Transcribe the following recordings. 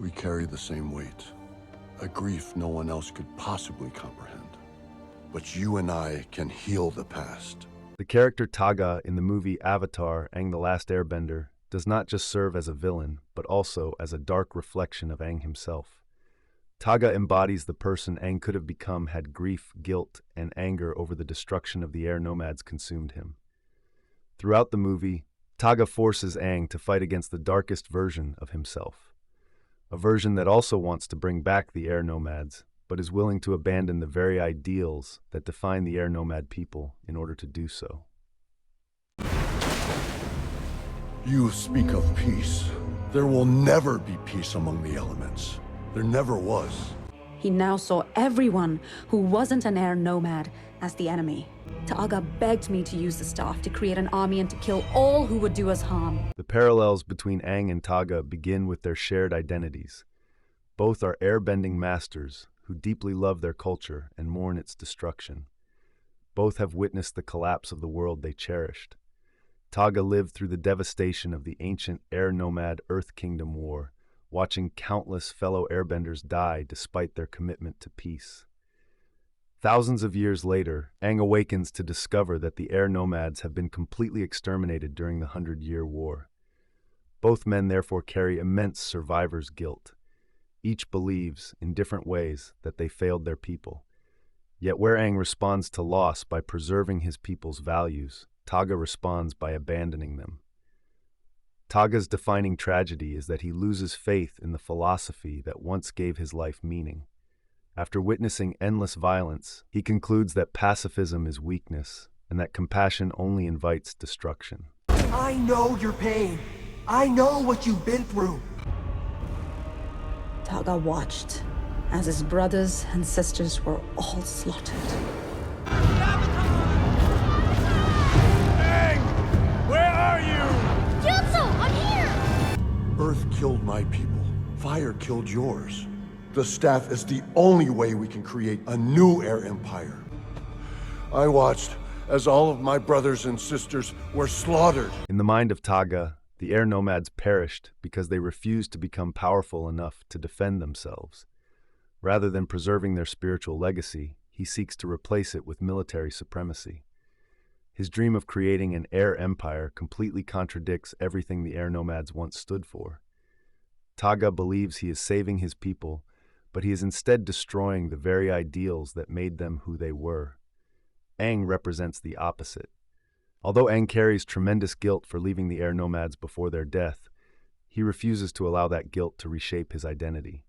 We carry the same weight, a grief no one else could possibly comprehend. But you and I can heal the past. The character Taga in the movie Avatar: Aang the Last Airbender does not just serve as a villain, but also as a dark reflection of Aang himself. Taga embodies the person Aang could have become had grief, guilt, and anger over the destruction of the air nomads consumed him. Throughout the movie, Taga forces Aang to fight against the darkest version of himself, a version that also wants to bring back the air nomads, but is willing to abandon the very ideals that define the air nomad people in order to do so. You speak of peace. There will never be peace among the elements. There never was. He now saw everyone who wasn't an air nomad as the enemy. Taga begged me to use the staff to create an army and to kill all who would do us harm. The parallels between Aang and Taga begin with their shared identities. Both are airbending masters who deeply love their culture and mourn its destruction. Both have witnessed the collapse of the world they cherished. Taga lived through the devastation of the ancient air nomad Earth Kingdom War, watching countless fellow airbenders die despite their commitment to peace. Thousands of years later, Aang awakens to discover that the air nomads have been completely exterminated during the 100-Year War. Both men therefore carry immense survivor's guilt. Each believes, in different ways, that they failed their people. Yet where Aang responds to loss by preserving his people's values, Taga responds by abandoning them. Taga's defining tragedy is that he loses faith in the philosophy that once gave his life meaning. After witnessing endless violence, he concludes that pacifism is weakness and that compassion only invites destruction. I know your pain. I know what you've been through. Taga watched as his brothers and sisters were all slaughtered. Aang! Where are you? Earth killed my people. Fire killed yours. The staff is the only way we can create a new air empire. I watched as all of my brothers and sisters were slaughtered. In the mind of Taga, the air nomads perished because they refused to become powerful enough to defend themselves. Rather than preserving their spiritual legacy, he seeks to replace it with military supremacy. His dream of creating an air empire completely contradicts everything the air nomads once stood for. Taga believes he is saving his people, but he is instead destroying the very ideals that made them who they were. Aang represents the opposite. Although Aang carries tremendous guilt for leaving the air nomads before their death, he refuses to allow that guilt to reshape his identity.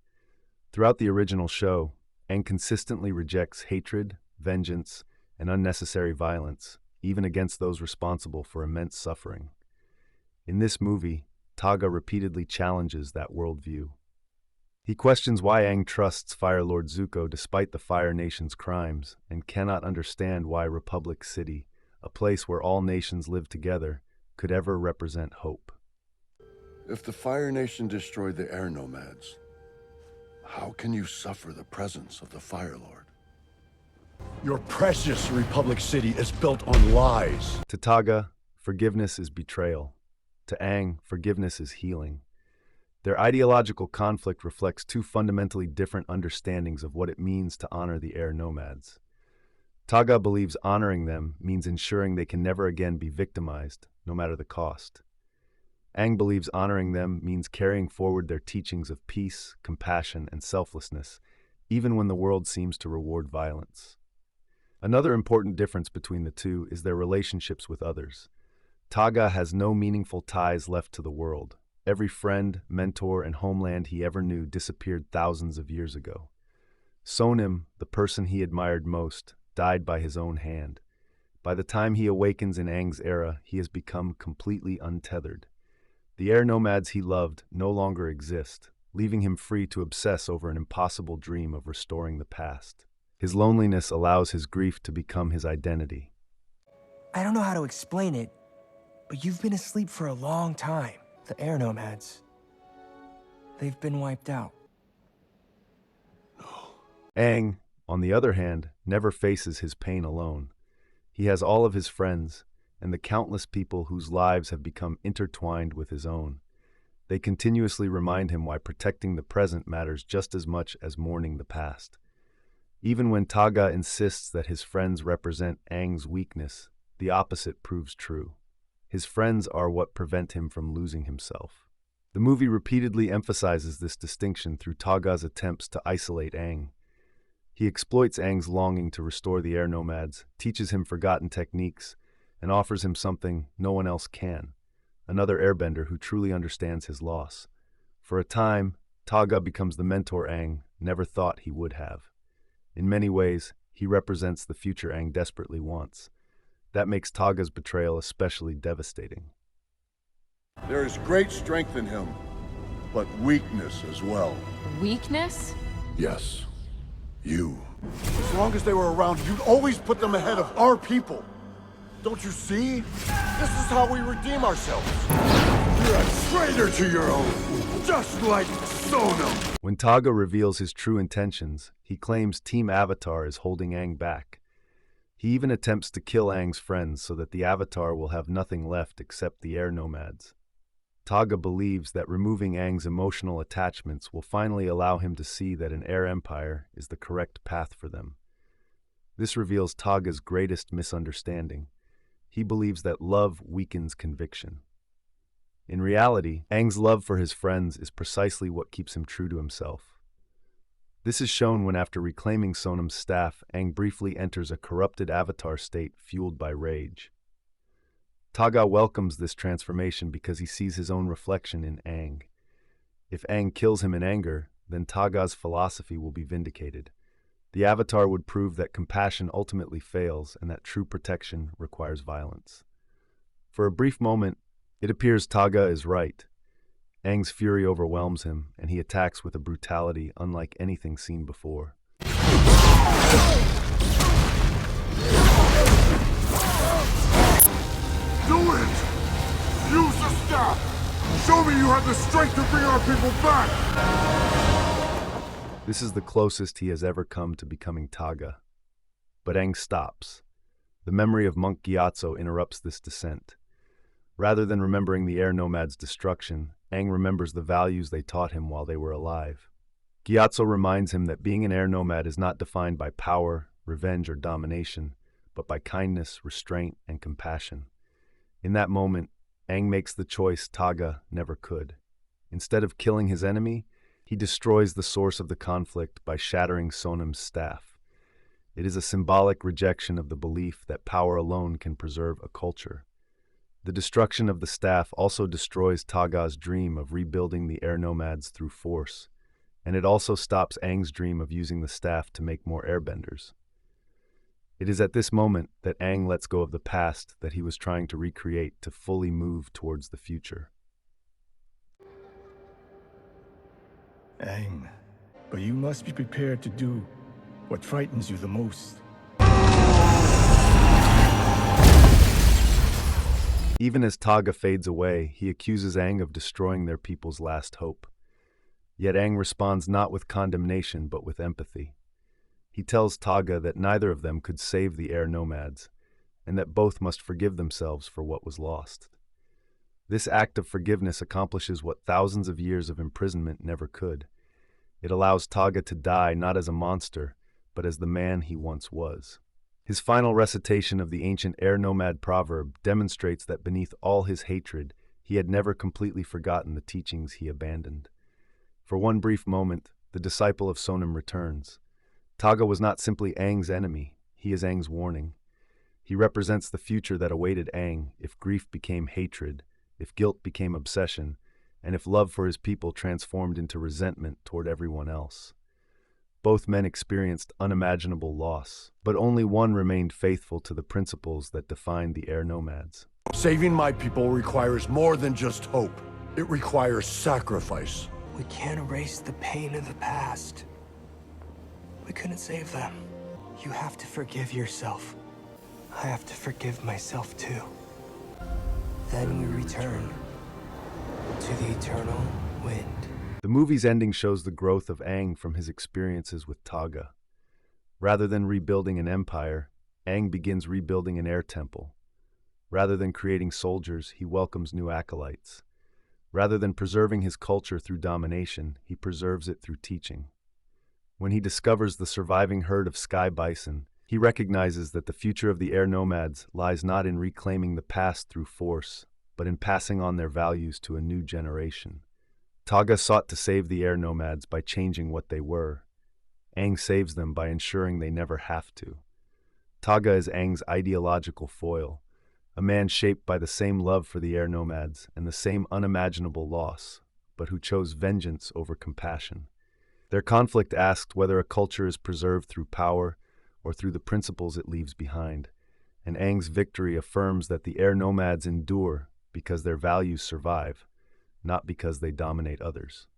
Throughout the original show, Aang consistently rejects hatred, vengeance, and unnecessary violence, even against those responsible for immense suffering. In this movie, Taga repeatedly challenges that worldview. He questions why Aang trusts Fire Lord Zuko despite the Fire Nation's crimes, and cannot understand why Republic City, a place where all nations live together, could ever represent hope. If the Fire Nation destroyed the air nomads, how can you suffer the presence of the Fire Lord? Your precious Republic City is built on lies. To Taga, forgiveness is betrayal. To Aang, forgiveness is healing. Their ideological conflict reflects two fundamentally different understandings of what it means to honor the air nomads. Taga believes honoring them means ensuring they can never again be victimized, no matter the cost. Aang believes honoring them means carrying forward their teachings of peace, compassion, and selflessness, even when the world seems to reward violence. Another important difference between the two is their relationships with others. Taga has no meaningful ties left to the world. Every friend, mentor, and homeland he ever knew disappeared thousands of years ago. Sonim, the person he admired most, died by his own hand. By the time he awakens in Aang's era, he has become completely untethered. The air nomads he loved no longer exist, leaving him free to obsess over an impossible dream of restoring the past. His loneliness allows his grief to become his identity. I don't know how to explain it, but you've been asleep for a long time. The air nomads, they've been wiped out. Aang, on the other hand, never faces his pain alone. He has all of his friends and the countless people whose lives have become intertwined with his own. They continuously remind him why protecting the present matters just as much as mourning the past. Even when Taga insists that his friends represent Aang's weakness, the opposite proves true. His friends are what prevent him from losing himself. The movie repeatedly emphasizes this distinction through Taga's attempts to isolate Aang. He exploits Aang's longing to restore the air nomads, teaches him forgotten techniques, and offers him something no one else can, another airbender who truly understands his loss. For a time, Taga becomes the mentor Aang never thought he would have. In many ways, he represents the future Aang desperately wants. That makes Taga's betrayal especially devastating. There is great strength in him, but weakness as well. Weakness? Yes, you. As long as they were around, you'd always put them ahead of our people. Don't you see? This is how we redeem ourselves. You're a traitor to your own, just like Sonam. When Taga reveals his true intentions, he claims Team Avatar is holding Aang back. He even attempts to kill Aang's friends so that the Avatar will have nothing left except the air nomads. Taga believes that removing Aang's emotional attachments will finally allow him to see that an air empire is the correct path for them. This reveals Taga's greatest misunderstanding. He believes that love weakens conviction. In reality, Aang's love for his friends is precisely what keeps him true to himself. This is shown when, after reclaiming Sonam's staff, Aang briefly enters a corrupted avatar state fueled by rage. Taga welcomes this transformation because he sees his own reflection in Aang. If Aang kills him in anger, then Taga's philosophy will be vindicated. The Avatar would prove that compassion ultimately fails and that true protection requires violence. For a brief moment, it appears Taga is right. Aang's fury overwhelms him, and he attacks with a brutality unlike anything seen before. Do it! Use the staff! Show me you have the strength to bring our people back! This is the closest he has ever come to becoming Taga. But Aang stops. The memory of Monk Gyatso interrupts this descent. Rather than remembering the air nomads' destruction, Aang remembers the values they taught him while they were alive. Gyatso reminds him that being an air nomad is not defined by power, revenge, or domination, but by kindness, restraint, and compassion. In that moment, Aang makes the choice Taga never could. Instead of killing his enemy, he destroys the source of the conflict by shattering Sonam's staff. It is a symbolic rejection of the belief that power alone can preserve a culture. The destruction of the staff also destroys Taga's dream of rebuilding the air nomads through force, and it also stops Aang's dream of using the staff to make more airbenders. It is at this moment that Aang lets go of the past that he was trying to recreate to fully move towards the future. Aang, but you must be prepared to do what frightens you the most. Even as Taga fades away, he accuses Aang of destroying their people's last hope. Yet Aang responds not with condemnation but with empathy. He tells Taga that neither of them could save the air nomads, and that both must forgive themselves for what was lost. This act of forgiveness accomplishes what thousands of years of imprisonment never could. It allows Taga to die not as a monster, but as the man he once was. His final recitation of the ancient air nomad proverb demonstrates that beneath all his hatred, he had never completely forgotten the teachings he abandoned. For one brief moment, the disciple of Sonam returns. Taga was not simply Aang's enemy, he is Aang's warning. He represents the future that awaited Aang if grief became hatred, if guilt became obsession, and if love for his people transformed into resentment toward everyone else. Both men experienced unimaginable loss, but only one remained faithful to the principles that defined the air nomads. Saving my people requires more than just hope. It requires sacrifice. We can't erase the pain of the past. We couldn't save them. You have to forgive yourself. I have to forgive myself too. Then we return to the eternal wind. The movie's ending shows the growth of Aang from his experiences with Taga. Rather than rebuilding an empire, Aang begins rebuilding an air temple. Rather than creating soldiers, he welcomes new acolytes. Rather than preserving his culture through domination, he preserves it through teaching. When he discovers the surviving herd of sky bison, he recognizes that the future of the air nomads lies not in reclaiming the past through force, but in passing on their values to a new generation. Taga sought to save the air nomads by changing what they were. Aang saves them by ensuring they never have to. Taga is Aang's ideological foil, a man shaped by the same love for the air nomads and the same unimaginable loss, but who chose vengeance over compassion. Their conflict asked whether a culture is preserved through power or through the principles it leaves behind, and Aang's victory affirms that the air nomads endure because their values survive, not because they dominate others.